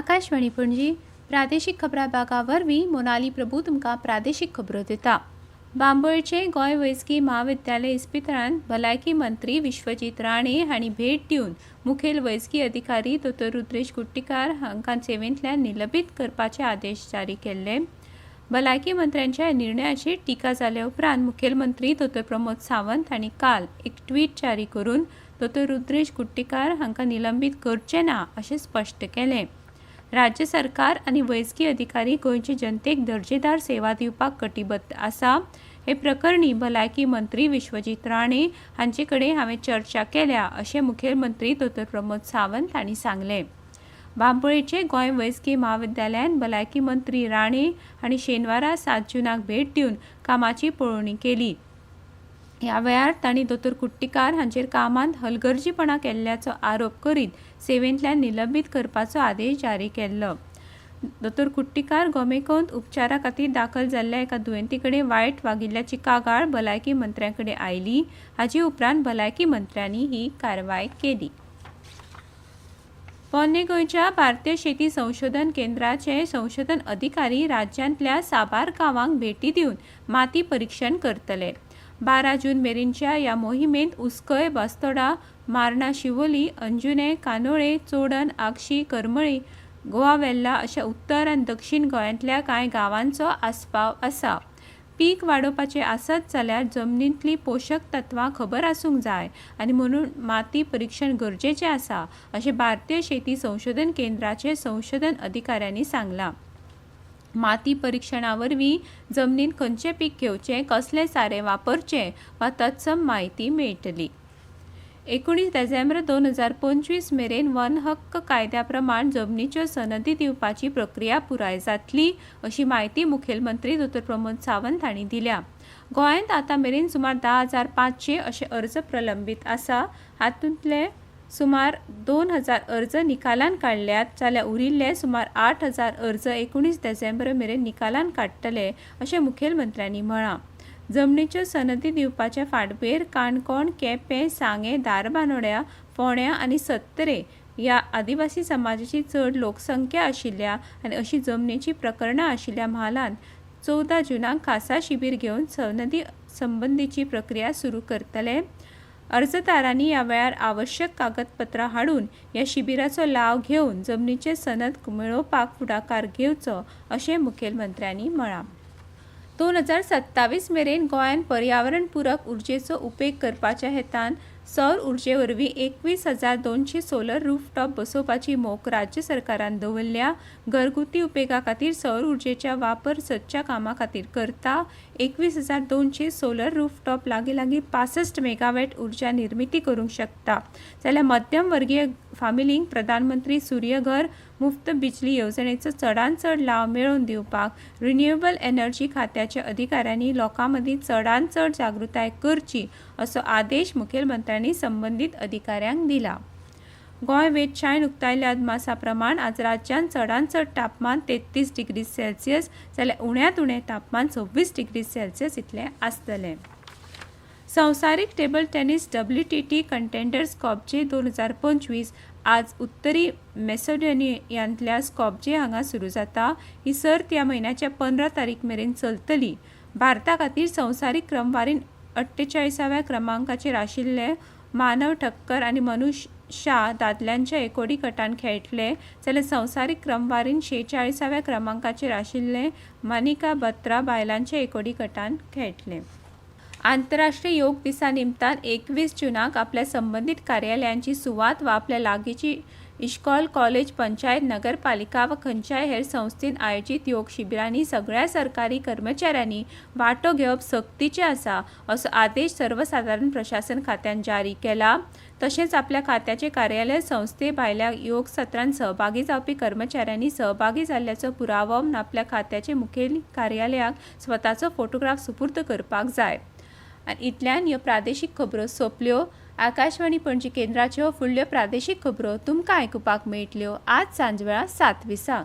आकाशवाणी पणजी प्रादेशीक खबरां विभागा वरवीं मोनाली प्रभू तुमकां प्रादेशीक खबरो दिता। बांबोळचे गोंय वैजकी महाविद्यालय इस्पितळांत भलायकी मंत्री विश्वजीत राणे हांणी भेट दिवन मुखेल वैजकी अधिकारी दोतोर रुद्रेश कुट्टीकार हांकां सेवेंतल्यान निलंबीत करपाचे आदेश जारी केले। भलायकी मंत्र्यांच्या निर्णयाचेर टिका जाल्या उपरांत मुखेलमंत्री दोतोर प्रमोद सावंत हांणी काल एक ट्वीट जारी करून दोतोर रुद्रेश कुट्टीकार हांकां निलंबीत करचे ना अशें स्पश्ट केलें। राज्य सरकार आनी वैजकी अधिकारी गोंयचे जनतेक दर्जेदार सेवा दिवपाक कटिबद्ध आसा। हे प्रकरणी भलायकी मंत्री विश्वजीत राणे हांचे कडेन हांवें चर्चा केल्या अशें मुखेलमंत्री दोतोर प्रमोद सावंत हांणी सांगलें। बांबोळेचे गोंय वैजकी महाविद्यालयान भलायकी मंत्री राणे हांणी शेनवारा 7 जूनाक भेट दिवन कामाची पळोवणी केली। ह्या वेळार तांणी दोतोर कुट्टीकार हांचेर कामांत हलगर्जीपणा केल्ल्याचो आरोप करीत सेवेंतल्यान निलंबीत करपाचो आदेश जारी केल्लो। दोतोर कुट्टीकार गोमेकोंत उपचारा खातीर दाखल जाल्ल्या एका दुयेंती कडेन वायट वागिल्ल्याची कागाळ भलायकी मंत्र्यां कडेन आयली। हाचे उपरांत भलायकी मंत्र्यांनी ही कारवाय केली। पोन्ने गोंयच्या भारतीय शेती संशोधन केंद्राचे संशोधन अधिकारी राज्यांतल्या साबार गांवांक भेटी दिवन माती परीक्षण करतले। 12 जून मेरेनच्या ह्या मोहिमेंत उस्कय, बास्तोडा, मार्ना शिवोली, अंजुने, कानोळे, चोडण, आगशी, करमळी, गोवावेल्ला अशा उत्तर आनी दक्षिण गोंयांतल्या कांय गांवांचो आस्पाव आसा। पीक वाडोवपाचें आसत जाल्यार जमनींतली पोशक तत्वां खबर आसूंक जाय आनी म्हणून माती परीक्षण गरजेचें आसा अशें भारतीय शेती संशोधन केंद्राचे संशोधन अधिकाऱ्यांनी सांगलां। माती परीक्षणा वरवीं जमनीन खंयचें पीक घेवचें, कसलें सारें वापरचें वा तत्सम म्हायती मेळटली। 19 डिसेंबर 2025 मेरेन वन हक्क कायद्या प्रमाण जमनीच्यो सनदी दिवपाची प्रक्रिया पुराय जातली अशी माहिती मुखेलमंत्री दोतोर प्रमोद सावंत हांणी दिल्या। गोंयांत आतां मेरेन सुमार 10,500 अशे अर्ज प्रलंबीत आसा। हातूंतले सुमार 2,000 अर्ज निकालान काडल्यात जाल्यार उरिल्ले सुमार 8,000 अर्ज 19 डिसेंबर मेरेन निकालान काडटले अशें मुखेलमंत्र्यांनी म्हळां। जमनीच्यो सनदी दिवपाच्या फाटभुंयेर काणकोण, केपें, सांगे, धारबांदोड्या, फोंड्या आनी सत्तरे ह्या आदिवासी समाजाची चड लोकसंख्या आशिल्ल्या आनी अशी जमनीची प्रकरणां आशिल्ल्या म्हालांत 14 जूनाक खासा शिबीर घेवन सनदी संबंधीची प्रक्रिया सुरू करतले। अर्जदारांनी ह्या वेळार आवश्यक कागदपत्रां हाडून ह्या शिबिराचो लाव घेवन जमनीचे सनद मेळोवपाक फुडाकार घेवचो अशें मुखेलमंत्र्यांनी म्हळां। 2027 मेरेन गोंयान पर्यावरण पूरक उर्जेचो उपेग करपाच्या हेतान सौर उर्जे वरवीं 21,200 सोलर रूफटॉप बसोवपाची मोख राज्य सरकारान दवरल्या। घरगुती उपेगा खातीर सौर उर्जेच्या वापर सदच्या कामां खातीर करता। 21,200 सोलर रूफटॉप लागीं 65 मेगावॅट उर्जा निर्मिती करूंक शकता जाल्यार मध्यम वर्गीय फामिलींक प्रधानमंत्री सूर्यघर मुफ्त बिजली येवजणेचो चडांत चड लाव मेळोवन दिवपाक रिन्युएबल एनर्जी खात्याच्या अधिकाऱ्यांनी लोकां मदीं चडांत चड जागृताय करची असो आदेश मुखेलमंत्र्यांनी संबंदीत अधिकाऱ्यांक दिला। गोंय वेधशाळेन उक्तायल्ल्या अदमासा प्रमाण आज राज्यांत चडांत चड तापमान 33 डिग्री सेल्सियस जाल्यार उण्यांत उणें तापमान 26 डिग्री सेल्सियस इतलें आसतलें। संवसारीक table tennis WTT contender Skopje 2025 आज उत्तरी मॅसेडोनियांतल्या स्कॉपजे हांगा सुरू जाता। ही सर्त ह्या म्हयन्याच्या 15 तारीख मेरेन चलतली। भारता खातीर संवसारीक क्रमवारीन 48व्या क्रमांकाचेर आशिल्ले मानव ठक्कर आनी मनुष शा दादल्यांच्या एकोडी गटान खेळटले जाल्यार संवसारीक क्रमवारीन 46व्या क्रमांकाचेर आशिल्ले मानिका बत्रा बायलांच्या एकोडी गटान खेळटले। आंतरराष्ट्रीय योग दिसा निमतान 21 जूनाक आपल्या संबंधित कार्यालयांची सुवात वा आपल्या लागींची इश्कॉल, कॉलेज, पंचायत, नगरपालिका वा खंयच्याय हेर संस्थेन आयोजीत योग शिबिरांनी सगळ्या सरकारी कर्मचाऱ्यांनी वांटो घेवप सक्तीचें आसा असो आदेश सर्वसाधारण प्रशासन खात्यान जारी केला। तशेंच आपल्या खात्याचे कार्यालय संस्थे भायल्या योग सत्रांत सहभागी जावपी कर्मचाऱ्यांनी सहभागी जाल्ल्याचो पुरावो म्हूण आपल्या खात्याचे मुखेल कार्यालयाक स्वताचो फोटोग्राफ सुपूर्द करपाक जाय। आनी इतल्यान ह्यो प्रादेशीक खबरो सोंपल्यो। आकाशवाणी पणजी केंद्राच्यो फुडल्यो प्रादेशीक खबरो तुमकां आयकुपाक मेळटल्यो आज सांजवेळा 7:20।